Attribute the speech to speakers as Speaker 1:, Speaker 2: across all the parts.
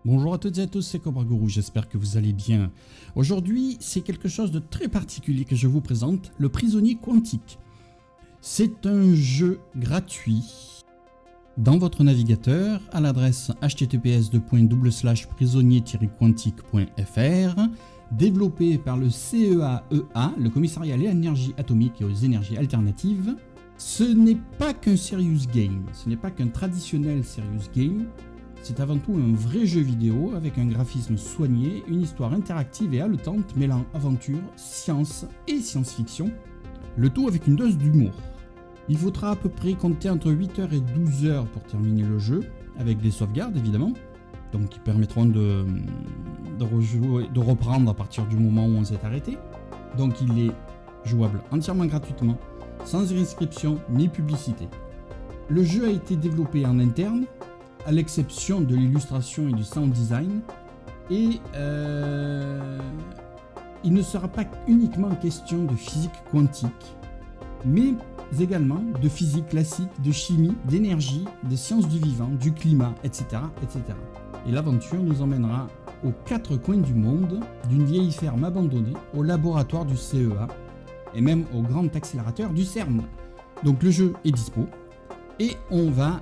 Speaker 1: Bonjour à toutes et à tous, c'est Cobra Guru, j'espère que vous allez bien. Aujourd'hui, c'est quelque chose de très particulier que je vous présente, le prisonnier quantique. C'est un jeu gratuit dans votre navigateur à l'adresse https://prisonnier-quantique.fr, développé par le CEAEA, le Commissariat à l'énergie atomique et aux énergies alternatives. Ce n'est pas qu'un serious game, ce n'est pas qu'un traditionnel serious game. C'est avant tout un vrai jeu vidéo avec un graphisme soigné, une histoire interactive et haletante mêlant aventure, science et science-fiction, le tout avec une dose d'humour. Il faudra à peu près compter entre 8h et 12h pour terminer le jeu, avec des sauvegardes évidemment, donc qui permettront de reprendre à partir du moment où on s'est arrêté. Donc il est jouable entièrement gratuitement, sans inscription ni publicité. Le jeu a été développé en interne, à l'exception de l'illustration et du sound design, et il ne sera pas uniquement question de physique quantique, mais également de physique classique, de chimie, d'énergie, des sciences du vivant, du climat, etc. etc. Et l'aventure nous emmènera aux quatre coins du monde, d'une vieille ferme abandonnée au laboratoire du CEA, et même au grand accélérateur du CERN. Donc le jeu est dispo. Et on va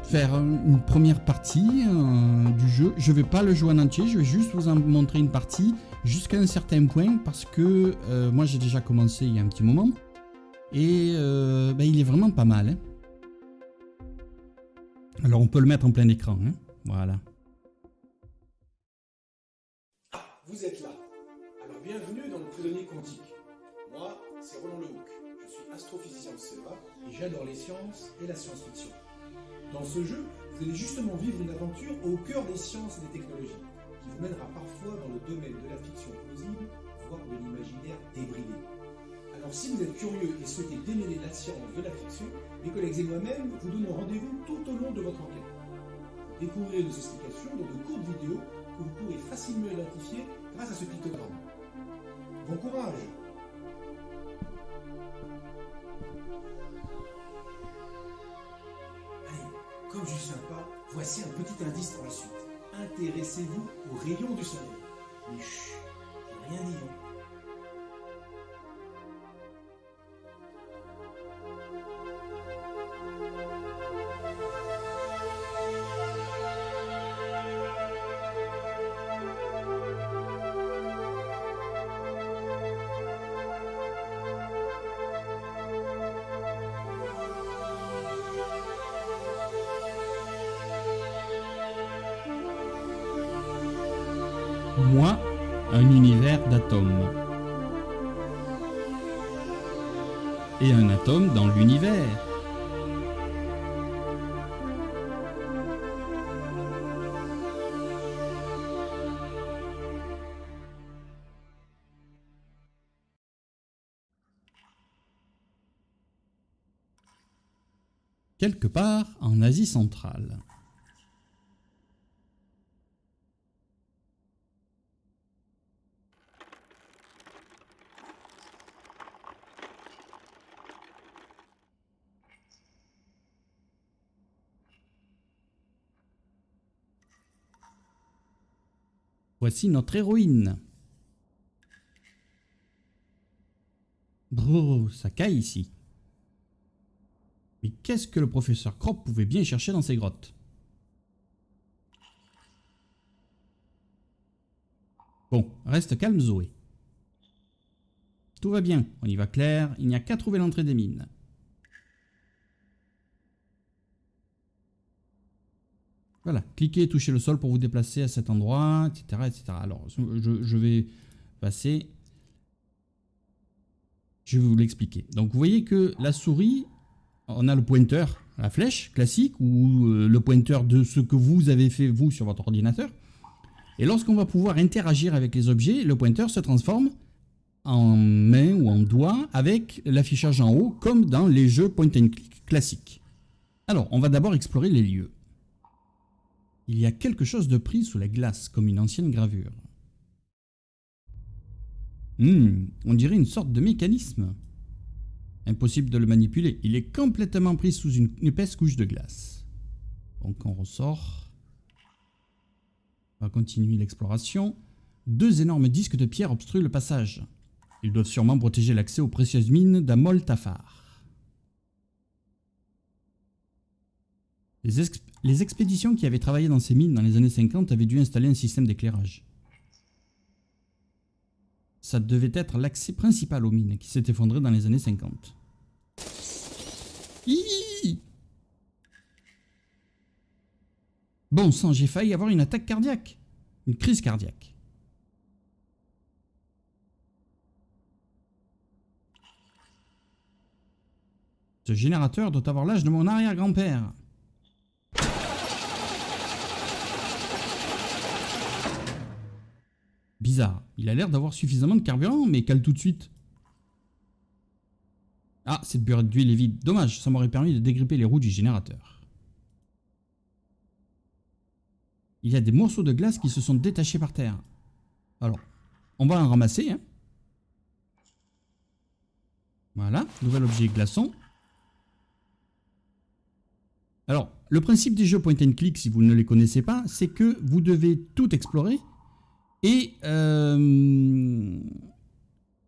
Speaker 1: faire une première partie du jeu. Je ne vais pas le jouer en entier, je vais juste vous en montrer une partie jusqu'à un certain point parce que moi j'ai déjà commencé il y a un petit moment. Et il est vraiment pas mal. Hein. Alors on peut le mettre en plein écran. Hein. Voilà.
Speaker 2: Ah, vous êtes là. Alors bienvenue dans le prisonnier quantique. Moi, c'est Roland Lehoucq. Je suis astrophysicien au CEA et j'adore les sciences et la science-fiction. Dans ce jeu, vous allez justement vivre une aventure au cœur des sciences et des technologies, qui vous mènera parfois dans le domaine de la fiction plausible, voire de l'imaginaire débridé. Alors si vous êtes curieux et souhaitez démêler la science de la fiction, mes collègues et moi-même vous donnons rendez-vous tout au long de votre enquête. Vous découvrirez nos explications dans de courtes vidéos que vous pourrez facilement identifier grâce à ce pictogramme. Bon courage! Comme je suis sympa, voici un petit indice pour la suite. Intéressez-vous aux rayons du soleil. Mais chut, j'ai rien dit.
Speaker 1: Moi, un univers d'atomes. Et un atome dans l'univers. Quelque part en Asie centrale. Voici notre héroïne. Brrr, ça caille ici. Mais qu'est-ce que le professeur Kropp pouvait bien chercher dans ces grottes? Bon, reste calme Zoé. Tout va bien, on y va clair, il n'y a qu'à trouver l'entrée des mines. Voilà, cliquez et touchez le sol pour vous déplacer à cet endroit, etc. etc. Alors, je vais passer. Je vais vous l'expliquer. Donc, vous voyez que la souris, on a le pointeur, la flèche classique, ou le pointeur de ce que vous avez fait, vous, sur votre ordinateur. Et lorsqu'on va pouvoir interagir avec les objets, le pointeur se transforme en main ou en doigt avec l'affichage en haut, comme dans les jeux point and click classiques. Alors, on va d'abord explorer les lieux. Il y a quelque chose de pris sous la glace, comme une ancienne gravure. On dirait une sorte de mécanisme. Impossible de le manipuler, il est complètement pris sous une épaisse couche de glace. Donc on ressort. On va continuer l'exploration. 2 énormes disques de pierre obstruent le passage. Ils doivent sûrement protéger l'accès aux précieuses mines d'Amol Tafar. Les expéditions qui avaient travaillé dans ces mines dans les années 50 avaient dû installer un système d'éclairage. Ça devait être l'accès principal aux mines qui s'est effondré dans les années 50. Hihi. Bon sang, j'ai failli avoir une attaque cardiaque. Une crise cardiaque. Ce générateur doit avoir l'âge de mon arrière-grand-père. Bizarre. Il a l'air d'avoir suffisamment de carburant, mais cale tout de suite. Ah, cette burette d'huile est vide. Dommage, ça m'aurait permis de dégripper les roues du générateur. Il y a des morceaux de glace qui se sont détachés par terre. Alors, on va en ramasser. Hein. Voilà, nouvel objet glaçon. Alors, le principe des jeux point and click, si vous ne les connaissez pas, c'est que vous devez tout explorer et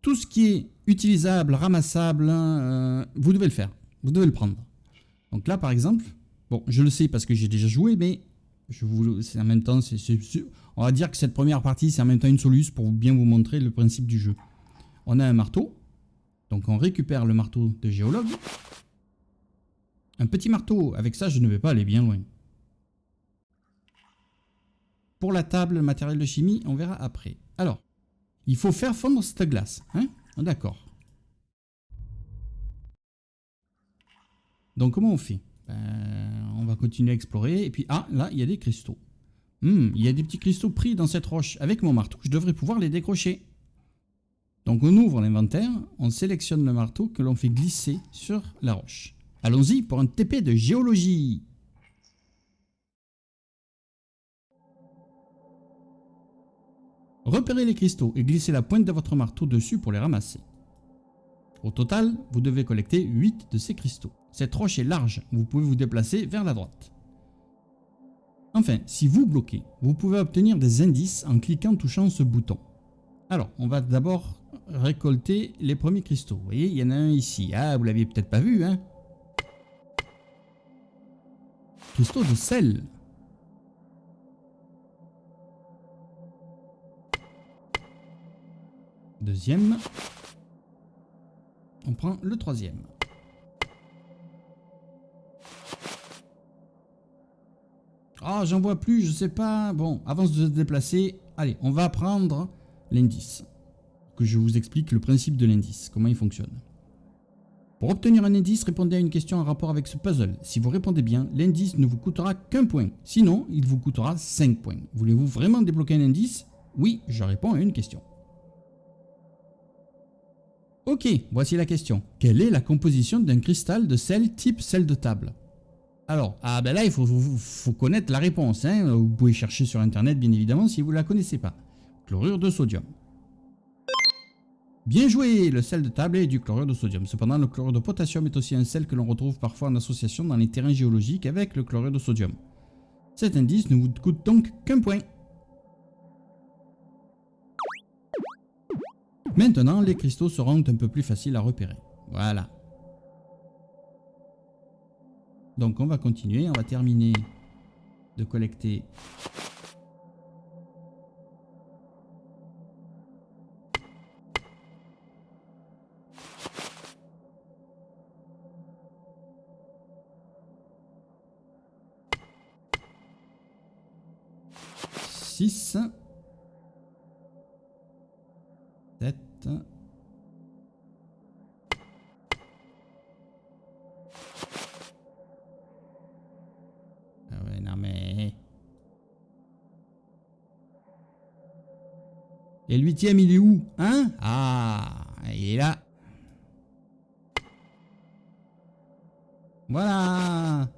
Speaker 1: tout ce qui est utilisable, ramassable, vous devez le faire, vous devez le prendre. Donc là, par exemple, bon, je le sais parce que j'ai déjà joué, mais c'est en même temps, on va dire que cette première partie, c'est en même temps une soluce pour bien vous montrer le principe du jeu. On a un marteau, donc on récupère le marteau de géologue. Un petit marteau, avec ça je ne vais pas aller bien loin. Pour la table, le matériel de chimie, on verra après. Alors, il faut faire fondre cette glace. Hein? D'accord. Donc comment on fait? On va continuer à explorer. Et puis, ah, là, il y a des cristaux. Il y a des petits cristaux pris dans cette roche. Avec mon marteau, je devrais pouvoir les décrocher. Donc on ouvre l'inventaire, on sélectionne le marteau que l'on fait glisser sur la roche. Allons-y pour un TP de géologie. Repérez les cristaux et glissez la pointe de votre marteau dessus pour les ramasser. Au total, vous devez collecter 8 de ces cristaux. Cette roche est large, vous pouvez vous déplacer vers la droite. Enfin, si vous bloquez, vous pouvez obtenir des indices en cliquant touchant ce bouton. Alors, on va d'abord récolter les premiers cristaux. Vous voyez, il y en a un ici. Ah, vous l'aviez peut-être pas vu, hein? Cristaux de sel. Deuxième. On prend le troisième. Ah, j'en vois plus, je sais pas. Bon, avant de se déplacer, allez, on va prendre l'indice. Que je vous explique le principe de l'indice, comment il fonctionne. Pour obtenir un indice, répondez à une question en rapport avec ce puzzle. Si vous répondez bien, l'indice ne vous coûtera qu'un point. Sinon, il vous coûtera 5 points. Voulez-vous vraiment débloquer un indice? Oui, je réponds à une question. Ok, voici la question. Quelle est la composition d'un cristal de sel type sel de table? Alors, ah ben là, il faut connaître la réponse. Hein. Vous pouvez chercher sur internet, bien évidemment, si vous ne la connaissez pas. Chlorure de sodium. Bien joué, le sel de table est du chlorure de sodium. Cependant, le chlorure de potassium est aussi un sel que l'on retrouve parfois en association dans les terrains géologiques avec le chlorure de sodium. Cet indice ne vous coûte donc qu'un point. Maintenant, les cristaux seront un peu plus faciles à repérer. Voilà. Donc on va continuer, on va terminer de collecter six, 7, ah ouais, non mais... Et le 8e, il est où? Hein? Ah, il est là. Voilà.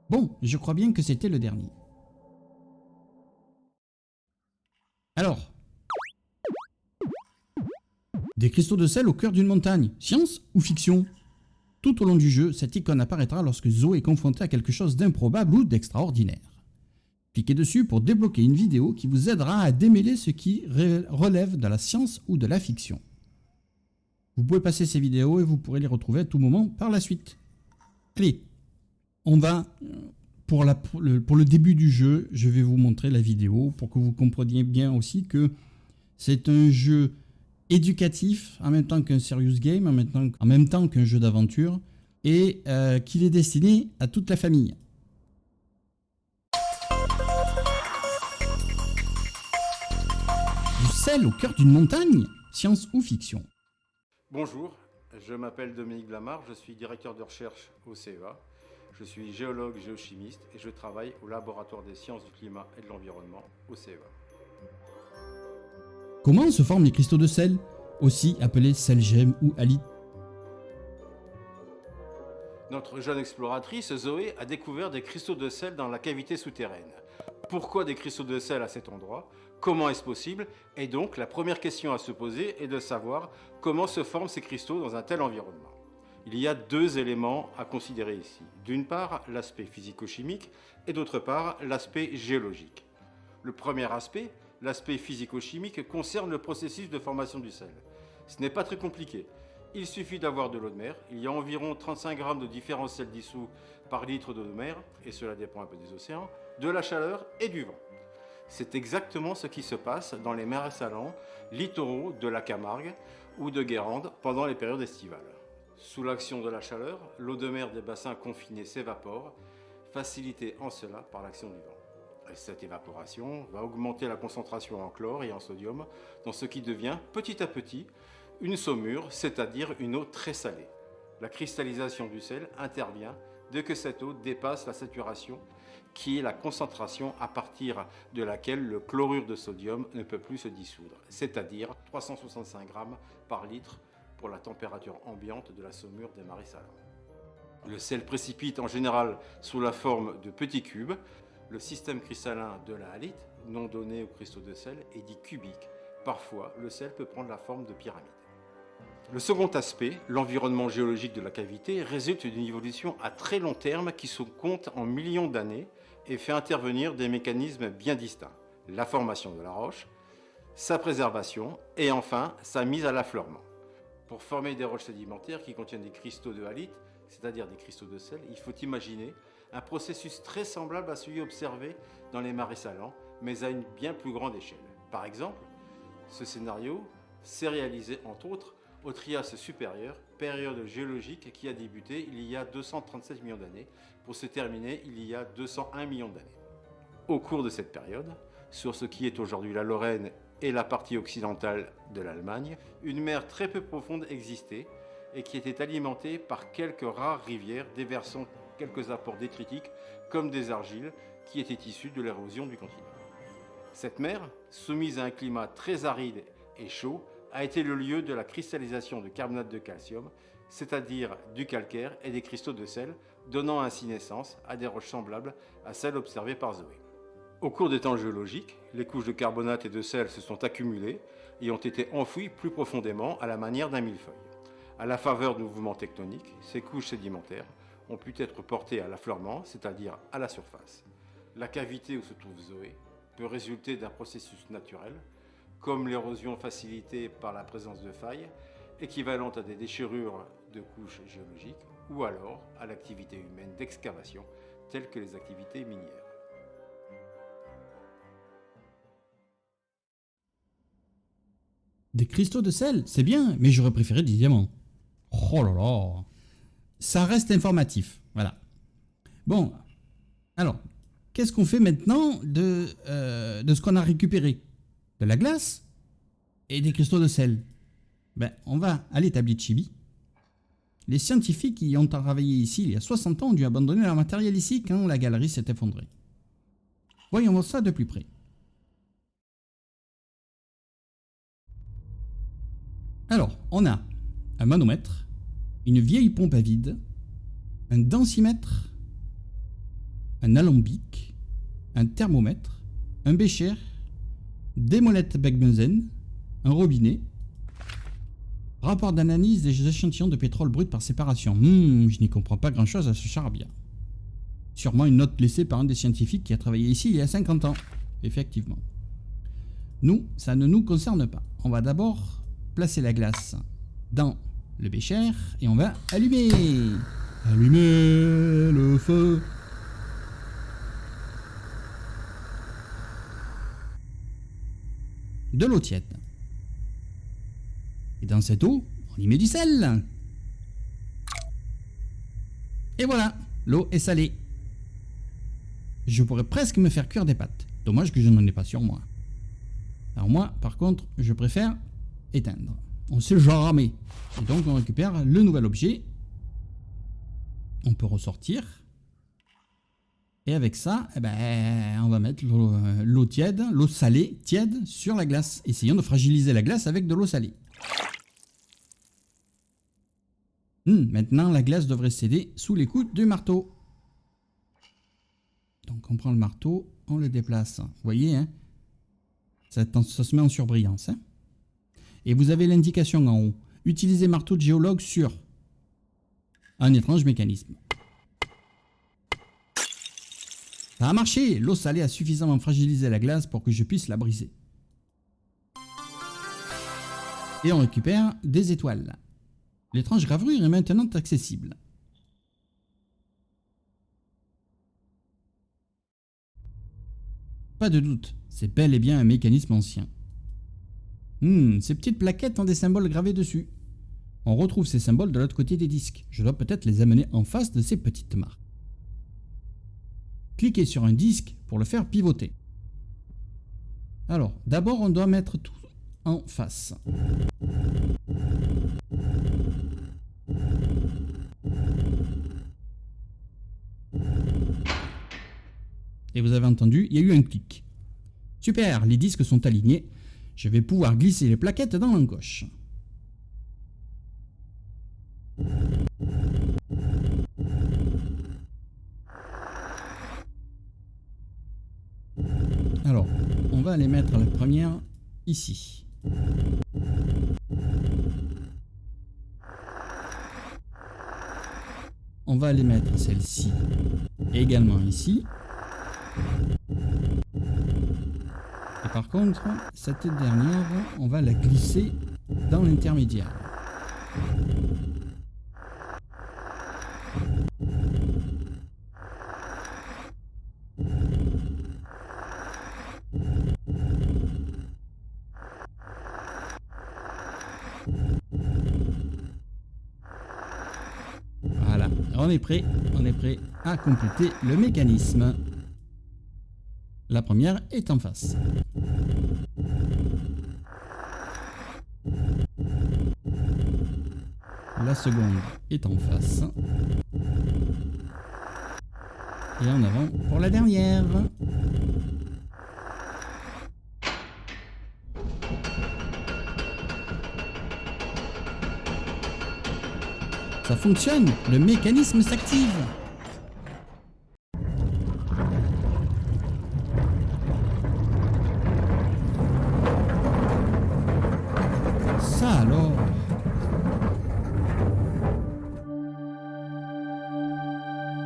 Speaker 1: Bon, je crois bien que c'était le dernier. Alors, des cristaux de sel au cœur d'une montagne. Science ou fiction? Tout au long du jeu, cette icône apparaîtra lorsque Zoé est confrontée à quelque chose d'improbable ou d'extraordinaire. Cliquez dessus pour débloquer une vidéo qui vous aidera à démêler ce qui relève de la science ou de la fiction. Vous pouvez passer ces vidéos et vous pourrez les retrouver à tout moment par la suite. Allez, on va, pour le début du jeu, je vais vous montrer la vidéo pour que vous compreniez bien aussi que c'est un jeu éducatif en même temps qu'un serious game, en même temps qu'un jeu d'aventure, et qu'il est destiné à toute la famille. Du sel au cœur d'une montagne, science ou fiction?
Speaker 3: Bonjour, je m'appelle Dominique Blamard, je suis directeur de recherche au CEA. Je suis géologue géochimiste et je travaille au laboratoire des sciences du climat et de l'environnement au CEA.
Speaker 1: Comment se forment les cristaux de sel, aussi appelés sel-gemme ou halides?
Speaker 3: Notre jeune exploratrice Zoé a découvert des cristaux de sel dans la cavité souterraine. Pourquoi des cristaux de sel à cet endroit? Comment est-ce possible? Et donc la première question à se poser est de savoir comment se forment ces cristaux dans un tel environnement. Il y a deux éléments à considérer ici. D'une part, l'aspect physico-chimique et d'autre part, l'aspect géologique. Le premier aspect, l'aspect physico-chimique, concerne le processus de formation du sel. Ce n'est pas très compliqué. Il suffit d'avoir de l'eau de mer. Il y a environ 35 grammes de différents sels dissous par litre d'eau de mer, et cela dépend un peu des océans, de la chaleur et du vent. C'est exactement ce qui se passe dans les marais salants littoraux de la Camargue ou de Guérande pendant les périodes estivales. Sous l'action de la chaleur, l'eau de mer des bassins confinés s'évapore, facilitée en cela par l'action du vent. Et cette évaporation va augmenter la concentration en chlore et en sodium dans ce qui devient petit à petit une saumure, c'est-à-dire une eau très salée. La cristallisation du sel intervient dès que cette eau dépasse la saturation, qui est la concentration à partir de laquelle le chlorure de sodium ne peut plus se dissoudre, c'est-à-dire 365 grammes par litre pour la température ambiante de la saumure des marais salants. Le sel précipite en général sous la forme de petits cubes. Le système cristallin de la halite, nom donné aux cristaux de sel, est dit cubique. Parfois, le sel peut prendre la forme de pyramide. Le second aspect, l'environnement géologique de la cavité, résulte d'une évolution à très long terme qui se compte en millions d'années et fait intervenir des mécanismes bien distincts. La formation de la roche, sa préservation et enfin sa mise à l'affleurement. Pour former des roches sédimentaires qui contiennent des cristaux de halite, c'est-à-dire des cristaux de sel, il faut imaginer un processus très semblable à celui observé dans les marais salants, mais à une bien plus grande échelle. Par exemple, ce scénario s'est réalisé entre autres au Trias supérieur, période géologique qui a débuté il y a 237 millions d'années, pour se terminer il y a 201 millions d'années. Au cours de cette période, sur ce qui est aujourd'hui la Lorraine et la partie occidentale de l'Allemagne, une mer très peu profonde existait et qui était alimentée par quelques rares rivières déversant quelques apports détritiques comme des argiles qui étaient issus de l'érosion du continent. Cette mer, soumise à un climat très aride et chaud, a été le lieu de la cristallisation de carbonate de calcium, c'est-à-dire du calcaire et des cristaux de sel, donnant ainsi naissance à des roches semblables à celles observées par Zoé. Au cours des temps géologiques, les couches de carbonate et de sel se sont accumulées et ont été enfouies plus profondément à la manière d'un millefeuille. À la faveur de mouvements tectoniques, ces couches sédimentaires ont pu être portées à l'affleurement, c'est-à-dire à la surface. La cavité où se trouve Zoé peut résulter d'un processus naturel, comme l'érosion facilitée par la présence de failles, équivalentes à des déchirures de couches géologiques, ou alors à l'activité humaine d'excavation, telles que les activités minières.
Speaker 1: Des cristaux de sel, c'est bien, mais j'aurais préféré des diamants. Oh là là. Ça reste informatif, voilà. Bon, alors, qu'est-ce qu'on fait maintenant de ce qu'on a récupéré? De la glace et des cristaux de sel. Ben, on va à l'établi de Chibi. Les scientifiques qui ont travaillé ici il y a 60 ans ont dû abandonner leur matériel ici quand la galerie s'est effondrée. Voyons voir ça de plus près. Alors, on a un manomètre, une vieille pompe à vide, un densimètre, un alambic, un thermomètre, un bécher, des molettes Beckbenzen, un robinet, Rapport d'analyse des échantillons de pétrole brut par séparation. Je n'y comprends pas grand-chose à ce charabia. Sûrement une note laissée par un des scientifiques qui a travaillé ici il y a 50 ans. Effectivement. Nous, ça ne nous concerne pas. On va d'abord placer la glace dans le bécher et on va allumer. Allumer le feu. De l'eau tiède. Et dans cette eau, on y met du sel. Et voilà, l'eau est salée. Je pourrais presque me faire cuire des pâtes. Dommage que je n'en ai pas sur moi. Alors moi, par contre, je préfère éteindre. On sait jamais. Et donc on récupère le nouvel objet. On peut ressortir. Et avec ça, on va mettre l'eau tiède, l'eau salée tiède sur la glace. Essayons de fragiliser la glace avec de l'eau salée. Maintenant, la glace devrait céder sous les coups du marteau. Donc on prend le marteau, on le déplace. Vous voyez, hein, ça se met en surbrillance. Hein. Et vous avez l'indication en haut. Utilisez marteau de géologue sur un étrange mécanisme. Ça a marché. L'eau salée a suffisamment fragilisé la glace pour que je puisse la briser. Et on récupère des étoiles. L'étrange gravure est maintenant accessible. Pas de doute, c'est bel et bien un mécanisme ancien. Ces petites plaquettes ont des symboles gravés dessus. On retrouve ces symboles de l'autre côté des disques. Je dois peut-être les amener en face de ces petites marques. Cliquez sur un disque pour le faire pivoter. Alors, d'abord on doit mettre tout en face. Et vous avez entendu, il y a eu un clic. Super, les disques sont alignés. Je vais pouvoir glisser les plaquettes dans l'encoche. Alors, on va aller mettre la première ici. On va aller mettre celle-ci également ici. Et par contre, cette dernière, on va la glisser dans l'intermédiaire. Voilà, on est prêt à compléter le mécanisme. La première est en face. La seconde est en face. Et en avant pour la dernière. Ça fonctionne, le mécanisme s'active. Ça alors.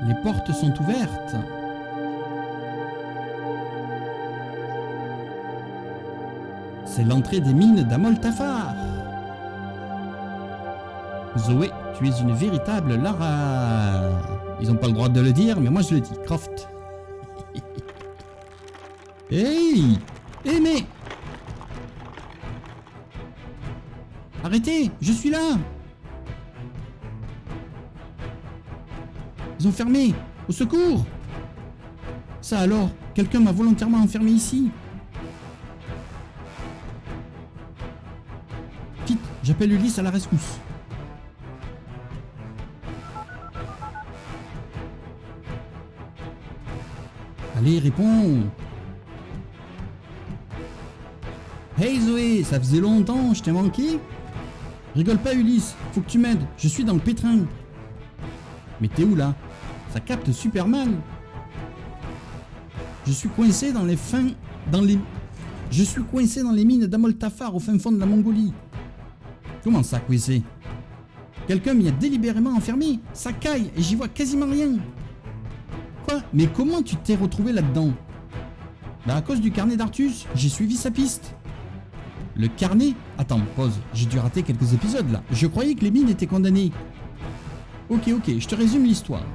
Speaker 1: Les portes sont ouvertes. C'est l'entrée des mines d'Amoltafar. Zoé, tu es une véritable Lara. Ils n'ont pas le droit de le dire, mais moi je le dis. Croft. Hey! Hey, mais... Arrêtez! Je suis là! Ils ont fermé! Au secours! Ça alors? Quelqu'un m'a volontairement enfermé ici. Vite, j'appelle Ulysse à la rescousse. Allez, réponds! Hey Zoé, ça faisait longtemps, je t'ai manqué? Rigole pas Ulysse, faut que tu m'aides, je suis dans le pétrin. Mais t'es où là? Ça capte super mal. Je suis coincé dans les mines d'Amoltafar au fin fond de la Mongolie. Comment ça, coincé? Quelqu'un m'y a délibérément enfermé. Ça caille et j'y vois quasiment rien. Quoi? Mais comment tu t'es retrouvé là-dedans? Bah à cause du carnet d'Artus, j'ai suivi sa piste. Le carnet? Attends, pause, j'ai dû rater quelques épisodes là. Je croyais que les mines étaient condamnées. Ok, je te résume l'histoire.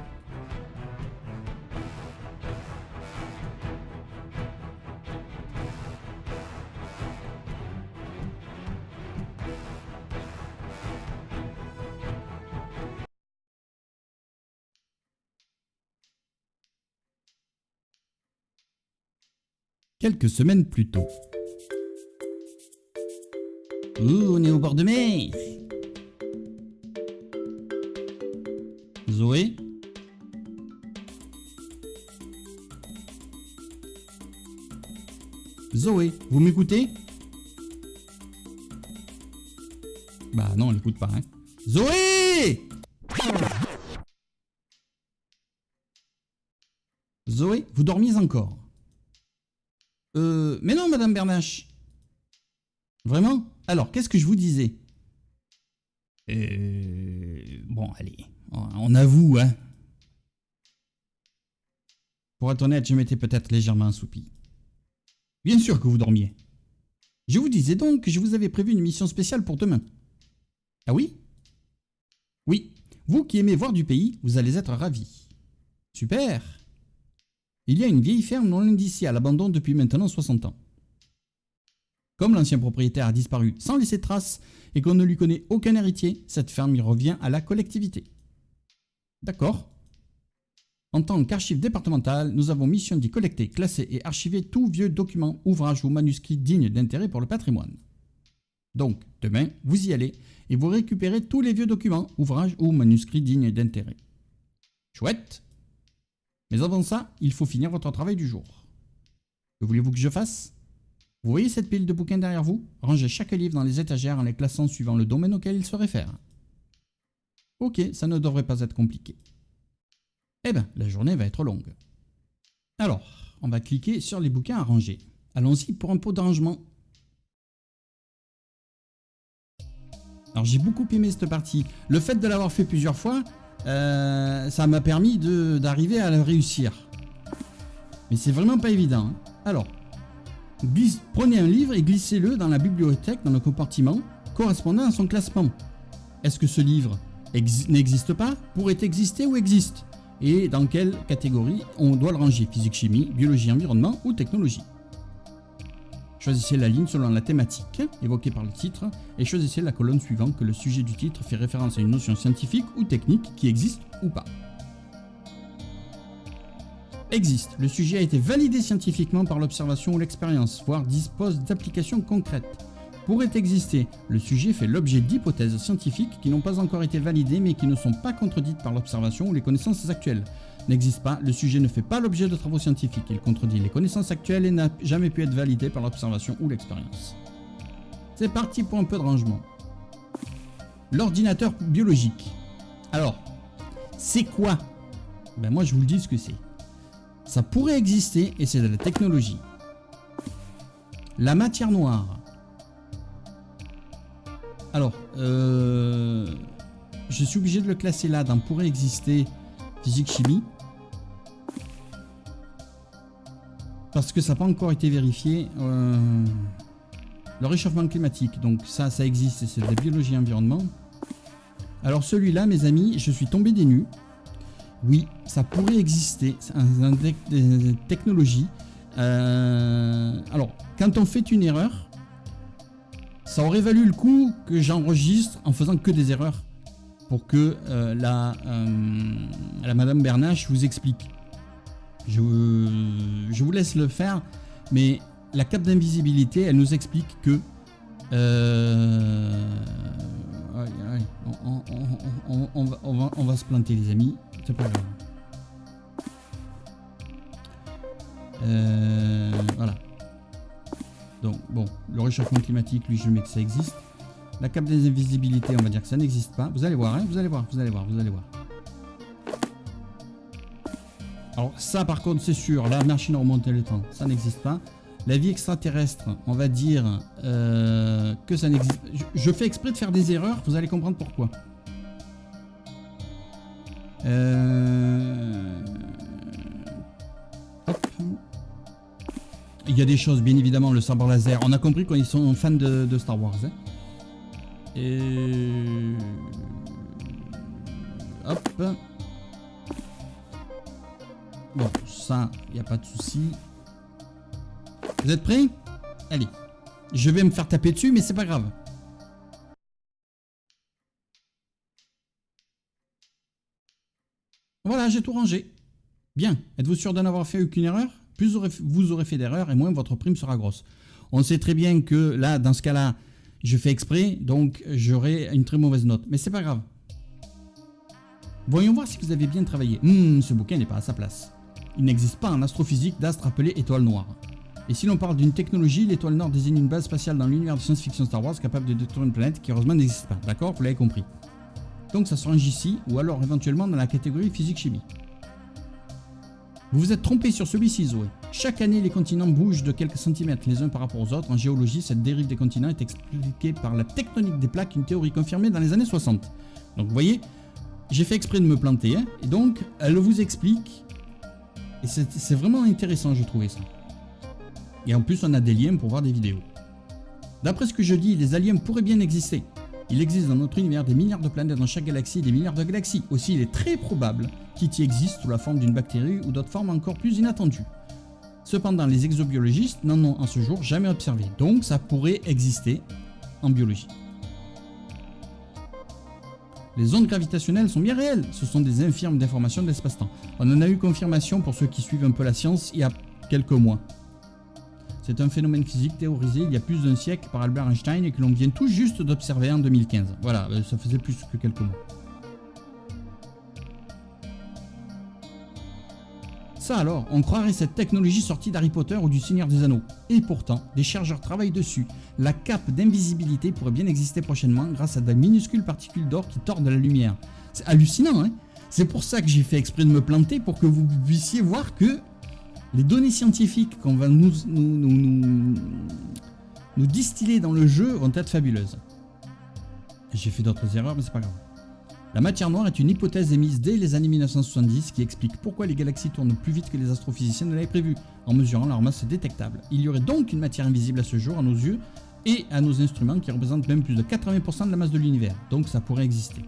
Speaker 1: Quelques semaines plus tôt. Ouh, on est au bord de mer. Zoé? Zoé, vous m'écoutez? Bah non, elle n'écoute pas, hein. Zoé! Zoé, vous dormiez encore? Mais non, Madame Bernache. Vraiment? Alors, qu'est-ce que je vous disais? Bon, allez, on avoue, hein. Pour être honnête, je m'étais peut-être légèrement assoupi. Bien sûr que vous dormiez. Je vous disais donc que je vous avais prévu une mission spéciale pour demain. Ah oui? Oui, vous qui aimez voir du pays, vous allez être ravis. Super! Il y a une vieille ferme non loin d'ici à l'abandon depuis maintenant 60 ans. Comme l'ancien propriétaire a disparu sans laisser de traces et qu'on ne lui connaît aucun héritier, cette ferme y revient à la collectivité. D'accord. En tant qu'archive départementale, nous avons mission d'y collecter, classer et archiver tout vieux document, ouvrage ou manuscrit digne d'intérêt pour le patrimoine. Donc, demain, vous y allez et vous récupérez tous les vieux documents, ouvrages ou manuscrits dignes d'intérêt. Chouette! Mais avant ça, il faut finir votre travail du jour. Que voulez-vous que je fasse? Vous voyez cette pile de bouquins derrière vous? Rangez chaque livre dans les étagères en les classant suivant le domaine auquel il se réfère. Ok, ça ne devrait pas être compliqué. Eh bien, la journée va être longue. Alors, on va cliquer sur les bouquins à ranger. Allons-y pour un pot de rangement. Alors, j'ai beaucoup aimé cette partie. Le fait de l'avoir fait plusieurs fois, ça m'a permis d'arriver à la réussir. Mais c'est vraiment pas évident, hein. Alors, prenez un livre et glissez-le dans la bibliothèque, dans le compartiment correspondant à son classement. Est-ce que ce livre n'existe pas, pourrait exister ou existe? Et dans quelle catégorie on doit le ranger? Physique, chimie, biologie, environnement ou technologie? Choisissez la ligne selon la thématique évoquée par le titre et choisissez la colonne suivante que le sujet du titre fait référence à une notion scientifique ou technique qui existe ou pas. Existe. Le sujet a été validé scientifiquement par l'observation ou l'expérience, voire dispose d'applications concrètes. Pourrait exister. Le sujet fait l'objet d'hypothèses scientifiques qui n'ont pas encore été validées mais qui ne sont pas contredites par l'observation ou les connaissances actuelles. N'existe pas. Le sujet ne fait pas l'objet de travaux scientifiques. Il contredit les connaissances actuelles et n'a jamais pu être validé par l'observation ou l'expérience. C'est parti pour un peu de rangement. L'ordinateur biologique. Alors, c'est quoi? Ben moi je vous le dis ce que c'est. Ça pourrait exister et c'est de la technologie. La matière noire. Alors, je suis obligé de le classer là dans pourrait exister physique-chimie. Parce que ça n'a pas encore été vérifié. Le réchauffement climatique, donc ça existe et c'est de la biologie et environnement. Alors celui-là, mes amis, je suis tombé des nues. Oui, ça pourrait exister, c'est une technologie. Alors, quand on fait une erreur, ça aurait valu le coup que j'enregistre en faisant que des erreurs pour que la Madame Bernache vous explique. Je vous laisse le faire, mais la cape d'invisibilité, elle nous explique que on va se planter, les amis. C'est pas grave. Voilà. Donc, bon, le réchauffement climatique, lui, je mets que ça existe. La cape d'invisibilité, on va dire que ça n'existe pas. Vous allez voir, hein, vous allez voir. Alors, ça, par contre, c'est sûr, la machine à remonter le temps, ça n'existe pas. La vie extraterrestre, on va dire que ça n'existe... Je fais exprès de faire des erreurs, vous allez comprendre pourquoi. Hop. Il y a des choses, bien évidemment, le sabre laser. On a compris qu'ils sont fans de Star Wars. Hein. Et... Hop. Bon, ça, il n'y a pas de souci. Vous êtes prêts? Allez. Je vais me faire taper dessus, mais c'est pas grave. Voilà, j'ai tout rangé. Bien. Êtes-vous sûr de n'avoir fait aucune erreur? Plus vous aurez fait d'erreurs et moins votre prime sera grosse. On sait très bien que là, dans ce cas-là, je fais exprès, donc j'aurai une très mauvaise note. Mais c'est pas grave. Voyons voir si vous avez bien travaillé. Ce bouquin n'est pas à sa place. Il n'existe pas en astrophysique d'astre appelé étoile noire. Et si l'on parle d'une technologie, l'étoile noire désigne une base spatiale dans l'univers de science-fiction Star Wars capable de détruire une planète qui heureusement n'existe pas. D'accord? Vous l'avez compris. Donc ça se range ici, ou alors éventuellement dans la catégorie physique-chimie. Vous vous êtes trompé sur celui-ci, Zoé. Chaque année, les continents bougent de quelques centimètres les uns par rapport aux autres. En géologie, cette dérive des continents est expliquée par la tectonique des plaques, une théorie confirmée dans les années 60. Donc vous voyez, j'ai fait exprès de me planter, hein, et donc elle vous explique. Et c'est vraiment intéressant, je trouvais ça. Et en plus, on a des liens pour voir des vidéos. D'après ce que je dis, les aliens pourraient bien exister. Il existe dans notre univers des milliards de planètes dans chaque galaxie et des milliards de galaxies. Aussi, il est très probable qu'il y existe sous la forme d'une bactérie ou d'autres formes encore plus inattendues. Cependant, les exobiologistes n'en ont en ce jour jamais observé. Donc, ça pourrait exister en biologie. Les ondes gravitationnelles sont bien réelles. Ce sont des infirmes d'information de l'espace-temps. On en a eu confirmation pour ceux qui suivent un peu la science il y a quelques mois. C'est un phénomène physique théorisé il y a plus d'un siècle par Albert Einstein et que l'on vient tout juste d'observer en 2015. Voilà, ça faisait plus que quelques mois. Ça alors, on croirait cette technologie sortie d'Harry Potter ou du Seigneur des Anneaux. Et pourtant, des chercheurs travaillent dessus. La cape d'invisibilité pourrait bien exister prochainement grâce à de minuscules particules d'or qui tordent la lumière. C'est hallucinant, hein? C'est pour ça que j'ai fait exprès de me planter, pour que vous puissiez voir que les données scientifiques qu'on va nous distiller dans le jeu vont être fabuleuses. J'ai fait d'autres erreurs, mais c'est pas grave. La matière noire est une hypothèse émise dès les années 1970 qui explique pourquoi les galaxies tournent plus vite que les astrophysiciens ne l'avaient prévu, en mesurant leur masse détectable. Il y aurait donc une matière invisible à ce jour à nos yeux et à nos instruments qui représentent même plus de 80% de la masse de l'univers, donc ça pourrait exister.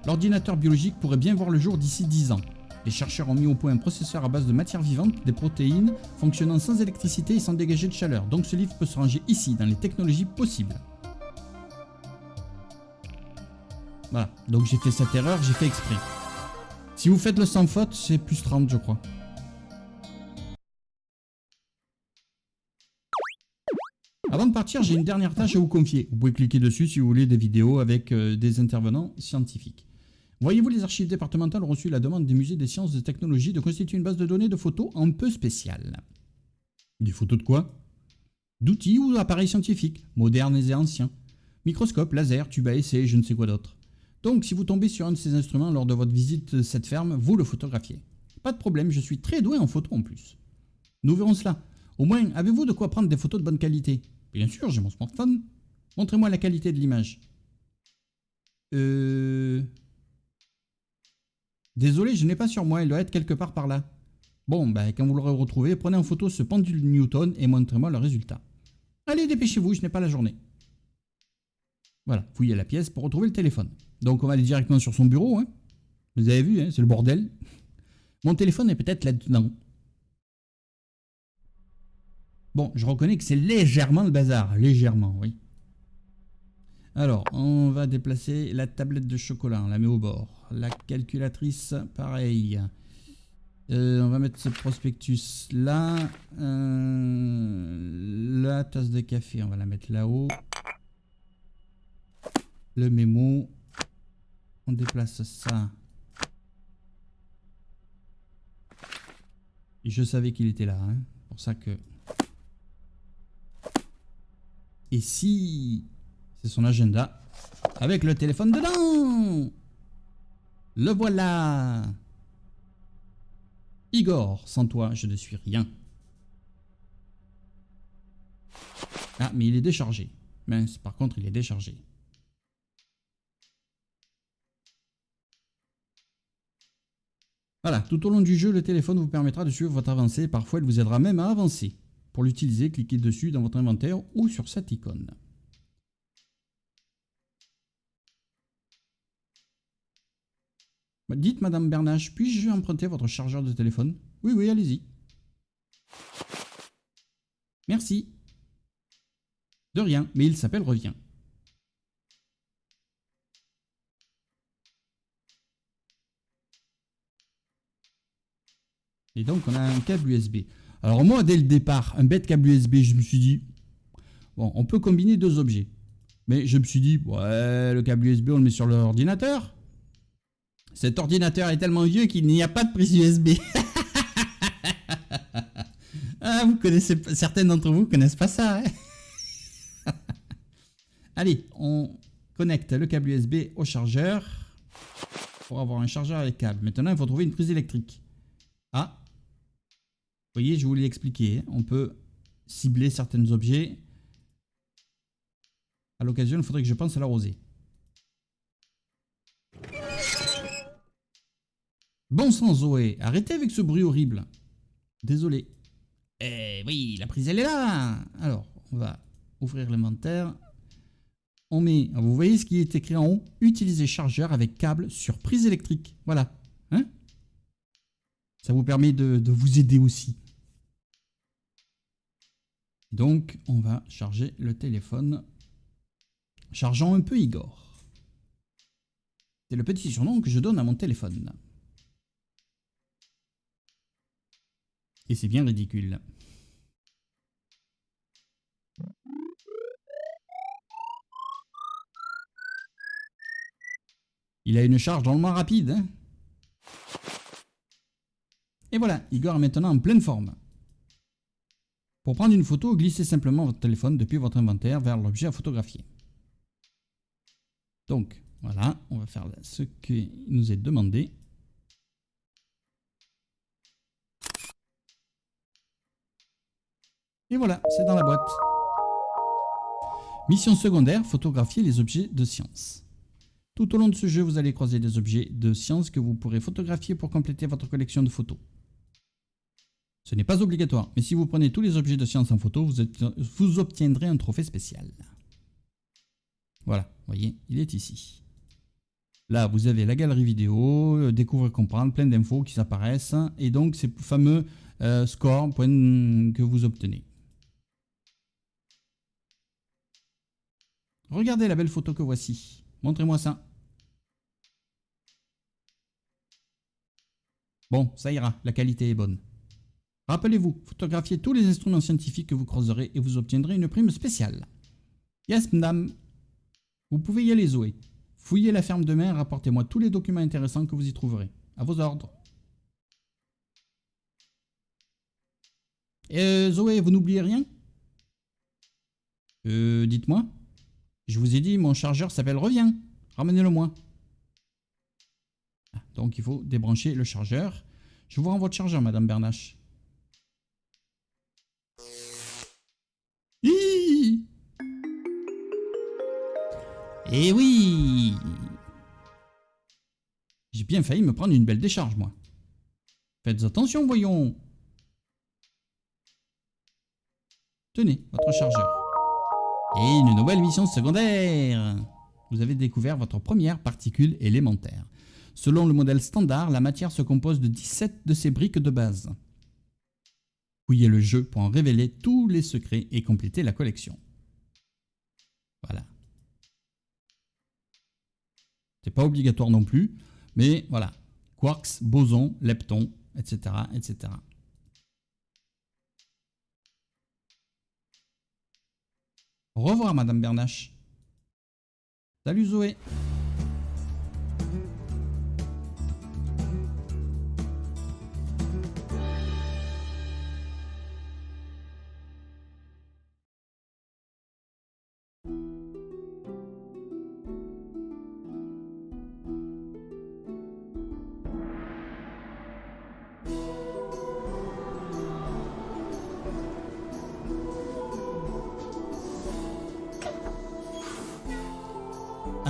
Speaker 1: L'ordinateur biologique pourrait bien voir le jour d'ici 10 ans. Les chercheurs ont mis au point un processeur à base de matière vivante, des protéines, fonctionnant sans électricité et sans dégager de chaleur. Donc ce livre peut se ranger ici, dans les technologies possibles. Voilà, donc j'ai fait cette erreur, j'ai fait exprès. Si vous faites le sans faute, c'est plus 30 je crois. Avant de partir, j'ai une dernière tâche à vous confier. Vous pouvez cliquer dessus si vous voulez des vidéos avec des intervenants scientifiques. Voyez-vous, les archives départementales ont reçu la demande des musées des sciences et des technologies de constituer une base de données de photos un peu spéciale. Des photos de quoi? D'outils ou d'appareils scientifiques, modernes et anciens. Microscope, laser, tube à essai et je ne sais quoi d'autre. Donc, si vous tombez sur un de ces instruments lors de votre visite de cette ferme, vous le photographiez. Pas de problème, je suis très doué en photo en plus. Nous verrons cela. Au moins, avez-vous de quoi prendre des photos de bonne qualité? Bien sûr, j'ai mon smartphone. Montrez-moi la qualité de l'image. Désolé, je n'ai pas sur moi, il doit être quelque part par là. Bon, quand vous l'aurez retrouvé, prenez en photo ce pendule Newton et montrez-moi le résultat. Allez, dépêchez-vous, je n'ai pas la journée. Voilà, fouillez la pièce pour retrouver le téléphone. Donc on va aller directement sur son bureau, hein. Vous avez vu, hein, c'est le bordel. Mon téléphone est peut-être là-dedans. Bon, je reconnais que c'est légèrement le bazar, légèrement, oui. Alors, on va déplacer la tablette de chocolat, on la met au bord. La calculatrice, pareil. On va mettre ce prospectus là. La tasse de café, on va la mettre là-haut. Le mémo. On déplace ça. Et je savais qu'il était là, hein. Pour ça que... Et si... C'est son agenda. Avec le téléphone dedans. Le voilà. Igor, sans toi, je ne suis rien. Ah, mais il est déchargé. Mince, par contre, il est déchargé. Voilà, tout au long du jeu, le téléphone vous permettra de suivre votre avancée. Parfois, il vous aidera même à avancer. Pour l'utiliser, cliquez dessus dans votre inventaire ou sur cette icône. Dites, Madame Bernache, puis-je emprunter votre chargeur de téléphone? Oui, oui, allez-y. Merci. De rien, mais il s'appelle Revient. Et donc, on a un câble USB. Alors moi, dès le départ, un bête câble USB, je me suis dit, bon, on peut combiner deux objets. Mais je me suis dit, ouais, le câble USB, on le met sur l'ordinateur. Cet ordinateur est tellement vieux qu'il n'y a pas de prise USB. Ah, vous connaissez, certains d'entre vous ne connaissent pas ça. Hein. Allez, on connecte le câble USB au chargeur pour avoir un chargeur avec câble. Maintenant, il faut trouver une prise électrique. Ah, vous voyez, je vous l'ai expliqué. On peut cibler certains objets. À l'occasion, il faudrait que je pense à la rosée. Bon sang, Zoé, arrêtez avec ce bruit horrible. Désolé. Eh oui, la prise, elle est là. Alors, on va ouvrir l'inventaire. On met, vous voyez ce qui est écrit en haut? Utiliser chargeur avec câble sur prise électrique. Voilà. Hein? Ça vous permet de vous aider aussi. Donc, on va charger le téléphone. Chargeons un peu Igor. C'est le petit surnom que je donne à mon téléphone. Et c'est bien ridicule. Il a une charge drôlement rapide. Hein? Et voilà, Igor est maintenant en pleine forme. Pour prendre une photo, glissez simplement votre téléphone depuis votre inventaire vers l'objet à photographier. Donc, voilà, on va faire ce qui nous est demandé. Et voilà, c'est dans la boîte. Mission secondaire, photographier les objets de science. Tout au long de ce jeu, vous allez croiser des objets de science que vous pourrez photographier pour compléter votre collection de photos. Ce n'est pas obligatoire, mais si vous prenez tous les objets de science en photo, vous obtiendrez un trophée spécial. Voilà, vous voyez, il est ici. Là, vous avez la galerie vidéo, découvrir, comprendre, plein d'infos qui apparaissent, et donc ces fameux scores, points que vous obtenez. Regardez la belle photo que voici. Montrez-moi ça. Bon, ça ira, la qualité est bonne. Rappelez-vous, photographiez tous les instruments scientifiques que vous croiserez et vous obtiendrez une prime spéciale. Yes, madame. Vous pouvez y aller, Zoé. Fouillez la ferme demain et rapportez-moi tous les documents intéressants que vous y trouverez. À vos ordres. Zoé, vous n'oubliez rien? Dites-moi. Je vous ai dit, mon chargeur s'appelle Revient. Ramenez-le-moi. Ah, donc, il faut débrancher le chargeur. Je vous rends votre chargeur, Madame Bernache. Hi! Eh oui! J'ai bien failli me prendre une belle décharge, moi. Faites attention, voyons. Tenez, votre chargeur. Et une nouvelle mission secondaire. Vous avez découvert votre première particule élémentaire. Selon le modèle standard, la matière se compose de 17 de ses briques de base. Fouillez le jeu pour en révéler tous les secrets et compléter la collection. Voilà. C'est pas obligatoire non plus, mais voilà. Quarks, bosons, leptons, etc., etc. Au revoir, Madame Bernache. Salut, Zoé.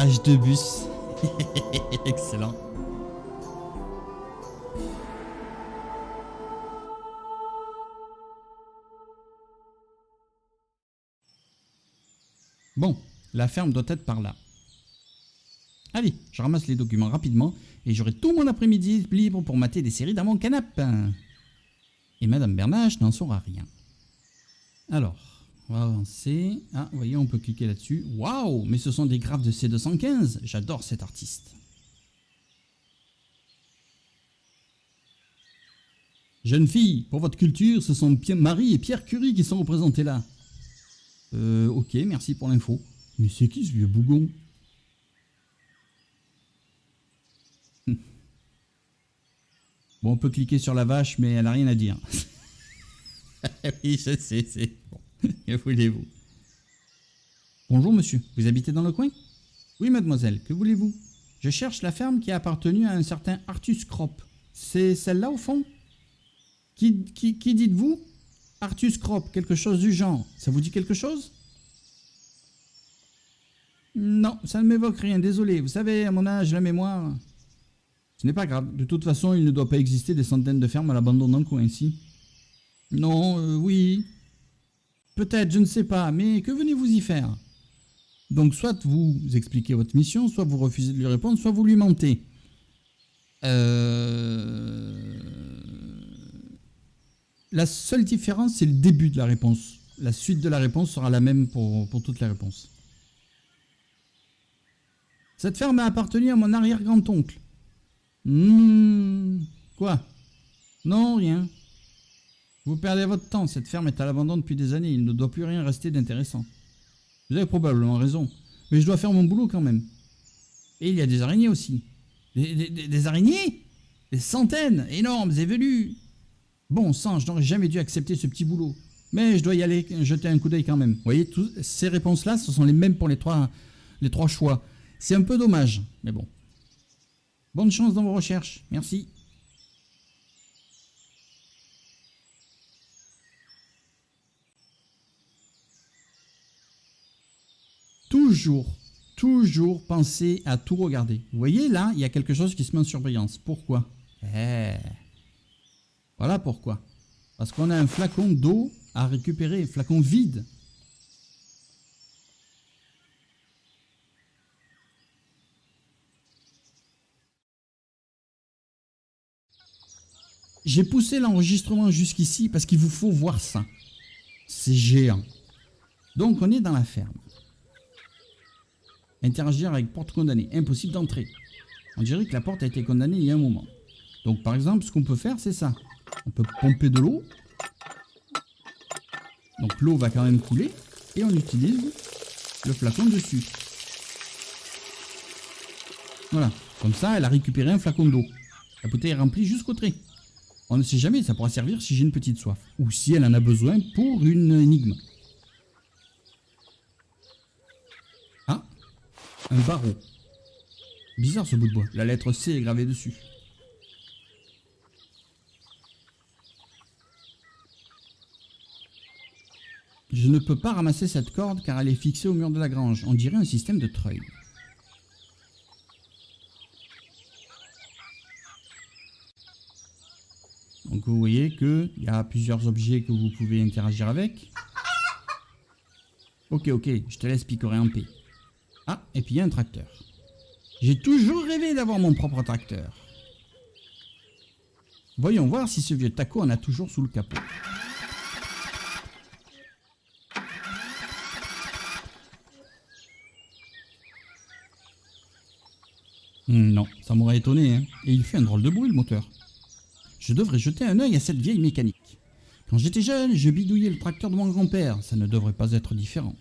Speaker 1: H2 bus. Excellent. Bon, la ferme doit être par là. Allez, je ramasse les documents rapidement et j'aurai tout mon après-midi libre pour mater des séries dans mon canapé. Et Madame Bernache n'en saura rien. Alors, on va avancer. Ah, vous voyez, on peut cliquer là-dessus. Waouh, mais ce sont des graphes de C215. J'adore cet artiste. Jeune fille, pour votre culture, ce sont Marie et Pierre Curie qui sont représentés là. Ok, merci pour l'info. Mais c'est qui ce vieux bougon? Bon, on peut cliquer sur la vache, mais elle n'a rien à dire. Oui, je sais, c'est bon. Que voulez-vous? Bonjour monsieur, vous habitez dans le coin? Oui mademoiselle, que voulez-vous? Je cherche la ferme qui a appartenu à un certain Artus Crop. C'est celle-là au fond? Qui dites-vous? Artus Crop, quelque chose du genre. Ça vous dit quelque chose? Non, ça ne m'évoque rien, désolé. Vous savez, à mon âge, la mémoire... Ce n'est pas grave. De toute façon, il ne doit pas exister des centaines de fermes à l'abandon dans le coin ici. Non, oui. Peut-être, je ne sais pas, mais que venez-vous y faire? Donc, soit vous expliquez votre mission, soit vous refusez de lui répondre, soit vous lui mentez. La seule différence, c'est le début de la réponse. La suite de la réponse sera la même pour toutes les réponses. Cette ferme a appartenu à mon arrière-grand-oncle. Quoi? Non, rien. Vous perdez votre temps, cette ferme est à l'abandon depuis des années, il ne doit plus rien rester d'intéressant. Vous avez probablement raison, mais je dois faire mon boulot quand même. Et il y a des araignées aussi. Des araignées? Des centaines, énormes et velues. Bon sang, je n'aurais jamais dû accepter ce petit boulot. Mais je dois y aller jeter un coup d'œil quand même. Vous voyez, ces réponses-là, ce sont les mêmes pour les trois choix. C'est un peu dommage, mais bon. Bonne chance dans vos recherches. Merci. Toujours penser à tout regarder. Vous voyez, là, il y a quelque chose qui se met en surveillance. Pourquoi? Voilà pourquoi. Parce qu'on a un flacon d'eau à récupérer, un flacon vide. J'ai poussé l'enregistrement jusqu'ici parce qu'il vous faut voir ça. C'est géant. Donc on est dans la ferme. Interagir avec porte condamnée. Impossible d'entrer. On dirait que la porte a été condamnée il y a un moment. Donc par exemple, ce qu'on peut faire, c'est ça. On peut pomper de l'eau. Donc l'eau va quand même couler. Et on utilise le flacon dessus. Voilà. Comme ça, elle a récupéré un flacon d'eau. La bouteille est remplie jusqu'au trait. On ne sait jamais, ça pourra servir si j'ai une petite soif. Ou si elle en a besoin pour une énigme. Ah, un barreau. Bizarre ce bout de bois. La lettre C est gravée dessus. Je ne peux pas ramasser cette corde car elle est fixée au mur de la grange. On dirait un système de treuil. Donc vous voyez qu'il y a plusieurs objets que vous pouvez interagir avec. Ok, je te laisse picorer en paix. Ah, et puis il y a un tracteur. J'ai toujours rêvé d'avoir mon propre tracteur. Voyons voir si ce vieux taco en a toujours sous le capot. Non, ça m'aurait étonné, hein. Et il fait un drôle de bruit, le moteur. Je devrais jeter un œil à cette vieille mécanique. Quand j'étais jeune, je bidouillais le tracteur de mon grand-père. Ça ne devrait pas être différent.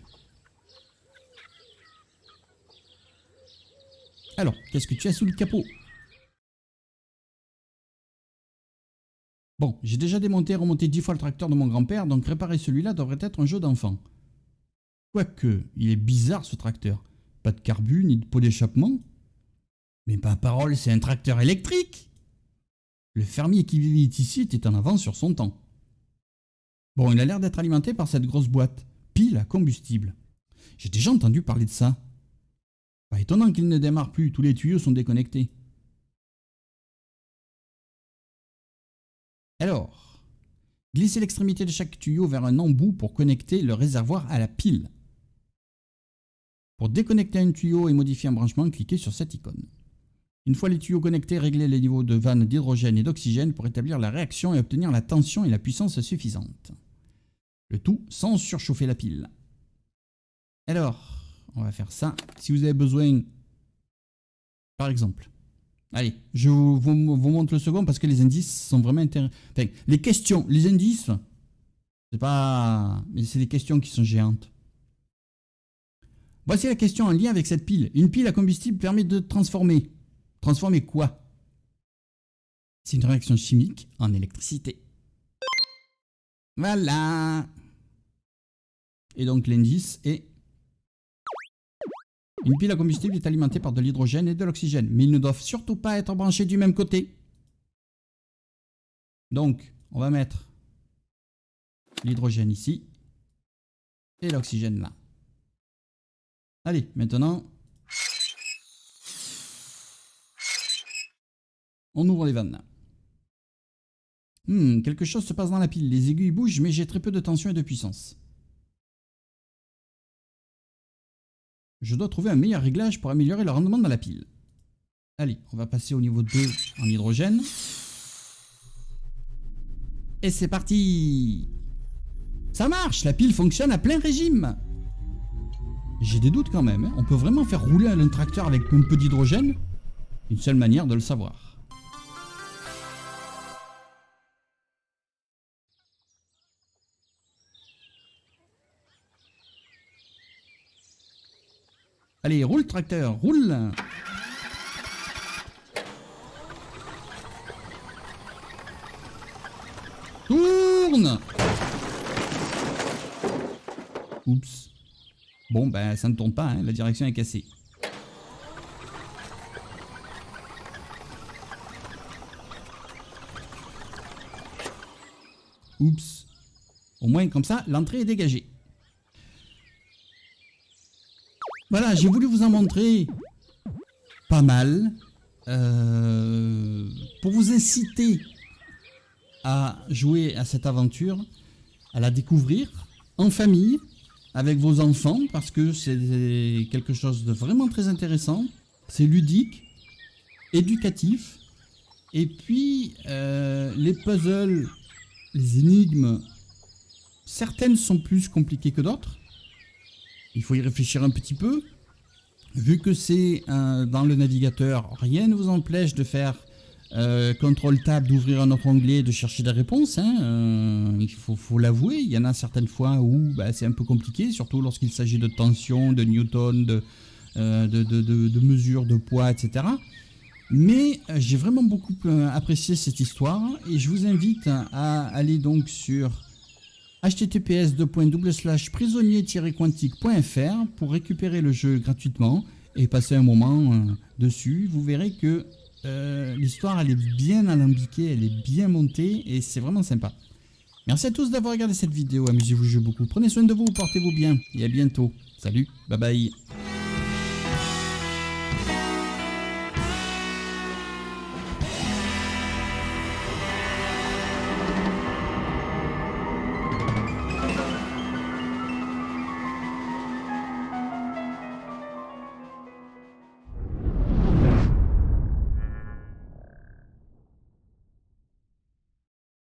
Speaker 1: Alors, qu'est-ce que tu as sous le capot? Bon, j'ai déjà démonté et remonté 10 fois le tracteur de mon grand-père, donc réparer celui-là devrait être un jeu d'enfant. Quoique, il est bizarre ce tracteur. Pas de carbu, ni de pot d'échappement. Mais ma parole, c'est un tracteur électrique! Le fermier qui vivait ici était en avance sur son temps. Bon, il a l'air d'être alimenté par cette grosse boîte, pile à combustible. J'ai déjà entendu parler de ça. Pas étonnant qu'il ne démarre plus, tous les tuyaux sont déconnectés. Alors, glissez l'extrémité de chaque tuyau vers un embout pour connecter le réservoir à la pile. Pour déconnecter un tuyau et modifier un branchement, cliquez sur cette icône. Une fois les tuyaux connectés, réglez les niveaux de vannes d'hydrogène et d'oxygène pour établir la réaction et obtenir la tension et la puissance suffisante. Le tout sans surchauffer la pile. Alors, on va faire ça. Si vous avez besoin, par exemple, allez, je vous montre le second parce que les indices sont vraiment intéressants. Enfin, les questions, les indices, c'est pas... mais c'est des questions qui sont géantes. Voici la question en lien avec cette pile. Une pile à combustible permet de transformer. Transformer quoi? C'est une réaction chimique en électricité. Voilà. Et donc l'indice est... Une pile à combustible est alimentée par de l'hydrogène et de l'oxygène, mais ils ne doivent surtout pas être branchés du même côté. Donc, on va mettre l'hydrogène ici et l'oxygène là. Allez, maintenant, on ouvre les vannes. Quelque chose se passe dans la pile. Les aiguilles bougent, mais j'ai très peu de tension et de puissance. Je dois trouver un meilleur réglage pour améliorer le rendement de la pile. Allez, on va passer au niveau 2 en hydrogène. Et c'est parti! Ça marche, la pile fonctionne à plein régime. J'ai des doutes quand même, hein. On peut vraiment faire rouler un tracteur avec un peu d'hydrogène? Une seule manière de le savoir. Allez, roule tracteur, roule! Tourne! Oups. Bon, ben ça ne tourne pas, hein, la direction est cassée. Oups. Au moins, comme ça, l'entrée est dégagée. Voilà, j'ai voulu vous en montrer pas mal. Pour vous inciter à jouer à cette aventure, à la découvrir en famille, avec vos enfants, parce que c'est quelque chose de vraiment très intéressant. C'est ludique, éducatif. Et puis, les puzzles, les énigmes, certaines sont plus compliquées que d'autres. Il faut y réfléchir un petit peu. Vu que c'est dans le navigateur, rien ne vous empêche de faire CTRL-TAB, d'ouvrir un autre onglet, de chercher des réponses. Hein. Il faut l'avouer, il y en a certaines fois où c'est un peu compliqué, surtout lorsqu'il s'agit de tension, de newton, de mesure de poids, etc. Mais j'ai vraiment beaucoup apprécié cette histoire et je vous invite à aller donc sur https://prisonnier-quantique.fr pour récupérer le jeu gratuitement et passer un moment dessus. Vous verrez que l'histoire elle est bien alambiquée, elle est bien montée et c'est vraiment sympa. Merci à tous d'avoir regardé cette vidéo, amusez-vous, jouez beaucoup, prenez soin de vous, portez-vous bien et à bientôt. Salut, bye bye.